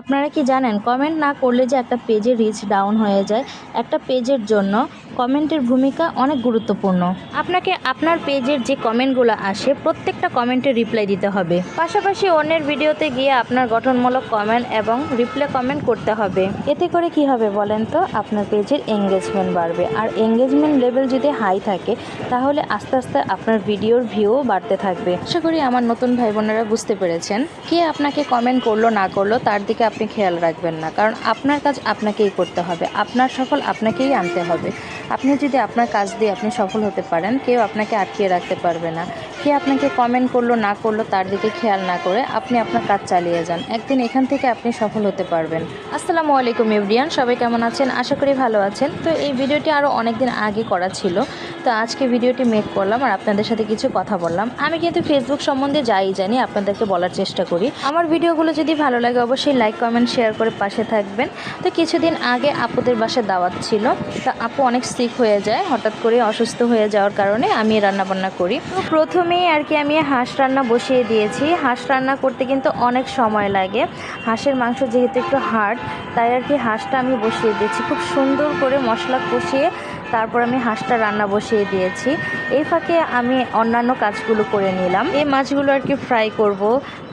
আপনারা কি জানেন কমেন্ট না করলে যে একটা পেজের রিচ ডাউন হয়ে যায়। একটা পেজের জন্য কমেন্টের ভূমিকা অনেক গুরুত্বপূর্ণ। আপনাকে আপনার পেজের যে কমেন্টগুলো আসে প্রত্যেকটা কমেন্টে রিপ্লাই দিতে হবে। পাশাপাশি অন্যের ভিডিওতে গিয়ে আপনার গঠনমূলক কমেন্ট এবং রিপ্লাই কমেন্ট করতে হবে। এতে করে কি হবে বলেন তো, আপনার পেজের এঙ্গেজমেন্ট বাড়বে। আর এঙ্গেজমেন্ট লেভেল যদি হাই থাকে তাহলে আস্তে আস্তে আপনার ভিডিওর ভিউ বাড়তে থাকবে। আশা করি আমার নতুন ভাই বোনেরা বুঝতে পেরেছেন। কে আপনাকে কমেন্ট করলো না করলো তার দিকে আপনি খেয়াল রাখবেন না, কারণ আপনার কাজ আপনাকেই করতে হবে, আপনার সফল আপনাকেই আনতে হবে। আপনি যদি আপনার কাজ দিয়ে আপনি সফল হতে পারেন, কেউ আপনাকে আটকিয়ে রাখতে পারবে না। কে আপনাকে কমেন্ট করলো না করলো তার দিকে খেয়াল না করে আপনি আপনার কাজ চালিয়ে যান, একদিন এখান থেকে আপনি সফল হতে পারবেন। আসসালামু আলাইকুম এভরিওয়ান, সবাই কেমন আছেন? আশা করি ভালো আছেন। তো এই ভিডিওটি আরও অনেক দিন আগে করা ছিল, তো আজকে ভিডিওটি মেক করলাম আর আপনাদের সাথে কিছু কথা বললাম। আমি কিন্তু ফেসবুক সম্বন্ধে যাই জানি আপনাদেরকে বলার চেষ্টা করি। আমার ভিডিওগুলো যদি ভালো লাগে অবশ্যই লাইক কমেন্ট শেয়ার করে পাশে থাকবেন। তো কিছুদিন আগে আপুদের বাসায় দাওয়াত ছিল, তা আপু অনেক সিক হয়ে যায়, হঠাৎ করে অসুস্থ হয়ে যাওয়ার কারণে আমি রান্নাবান্না করি। তো প্রথমেই আর কি আমি হাঁস রান্না বসিয়ে দিয়েছি। হাঁস রান্না করতে কিন্তু অনেক সময় লাগে, হাঁসের মাংস যেহেতু একটু হার্ড, তাই আর কি হাঁসটা আমি বসিয়ে দিয়েছি। খুব সুন্দর করে মশলা কষিয়ে তারপর আমি হাঁসটা রান্না বসিয়ে দিয়েছি। এই ফাঁকে আমি অন্যান্য কাজগুলো করে নিলাম। এই মাছগুলো আর কি ফ্রাই করব,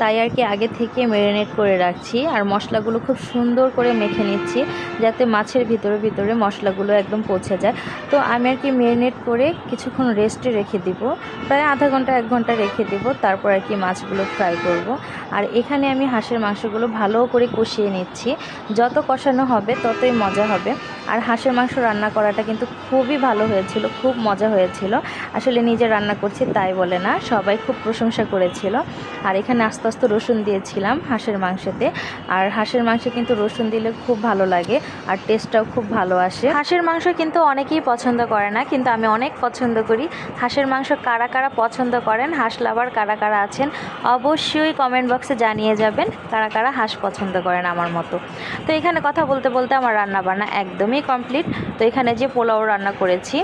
তাই আর কি আগে থেকে ম্যারিনেট করে রাখছি আর মশলাগুলো খুব সুন্দর করে মেখে নিচ্ছি যাতে মাছের ভিতরে ভিতরে মশলাগুলো একদম পৌঁছে যায়। তো আমি আর কি ম্যারিনেট করে কিছুক্ষণ রেস্টে রেখে দিব, প্রায় আধা ঘন্টা 1 ঘন্টা রেখে দিব, তারপর আর কি মাছগুলো ফ্রাই করব। আর এখানে আমি হাঁসের মাংসগুলো ভালো করে কষিয়ে নিচ্ছি, যত কষানো হবে ততই মজা হবে। আর হাঁসের মাংস রান্না করাটা কিন্তু খুবই ভালো হয়েছিল, খুব মজা হয়েছিল। আসলে নিজে রান্না করছি তাই বলে না, সবাই খুব প্রশংসা করেছিল। আর এখানে আস্তে আস্তে রসুন দিয়েছিলাম হাঁসের মাংসতে, আর হাঁসের মাংসে কিন্তু রসুন দিলে খুব ভালো লাগে আর টেস্টটাও খুব ভালো আসে। হাঁসের মাংস কিন্তু অনেকেই পছন্দ করে না, কিন্তু আমি অনেক পছন্দ করি। হাঁসের মাংস কারা কারা পছন্দ করেন, হাঁস লাভার কারা কারা আছেন অবশ্যই কমেন্ট বক্সে জানিয়ে যাবেন কারা কারা হাঁস পছন্দ করেন আমার মতো। তো এখানে কথা বলতে বলতে আমার রান্না বান্না একদমই কমপ্লিট। তো এখানে যে পোলাও রান্না করেছি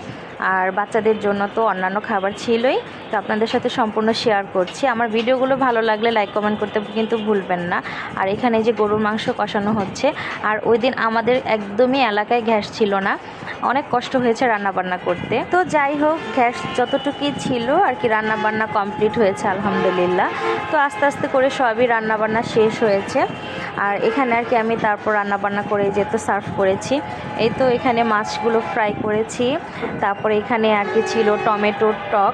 আর বাচ্চাদের জন্য তো অন্যান্য খাবার ছিলই, তো আপনাদের সাথে সম্পূর্ণ শেয়ার করছি। আমার ভিডিওগুলো ভালো লাগলে লাইক কমেন্ট করতে কিন্তু ভুলবেন না। আর এখানে যে গরুর মাংস কষানো হচ্ছে, আর ওই দিন আমাদের একদমই এলাকায় গ্যাস ছিল না, অনেক কষ্ট হয়েছে রান্নাবান্না করতে। তো যাই হোক, গ্যাস যতটুকুই ছিল আর কি রান্নাবান্না কমপ্লিট হয়েছে আলহামদুলিল্লাহ। তো আস্তে আস্তে করে সবই রান্নাবান্না শেষ হয়েছে। আর এখানে আর কি আমি তারপর রান্নাবান্না করে যেহেতু সার্ভ করেছি, এই তো এখানে মাছগুলো ফ্রাই করেছি। তারপরে এখানে আর কি ছিল টমেটোর টক,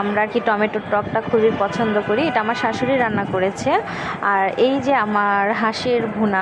আমরা আর কি টমেটোর টকটা খুবই পছন্দ করি, এটা আমার শাশুড়ি রান্না করেছে। আর এই যে আমার হাঁসের ভুনা।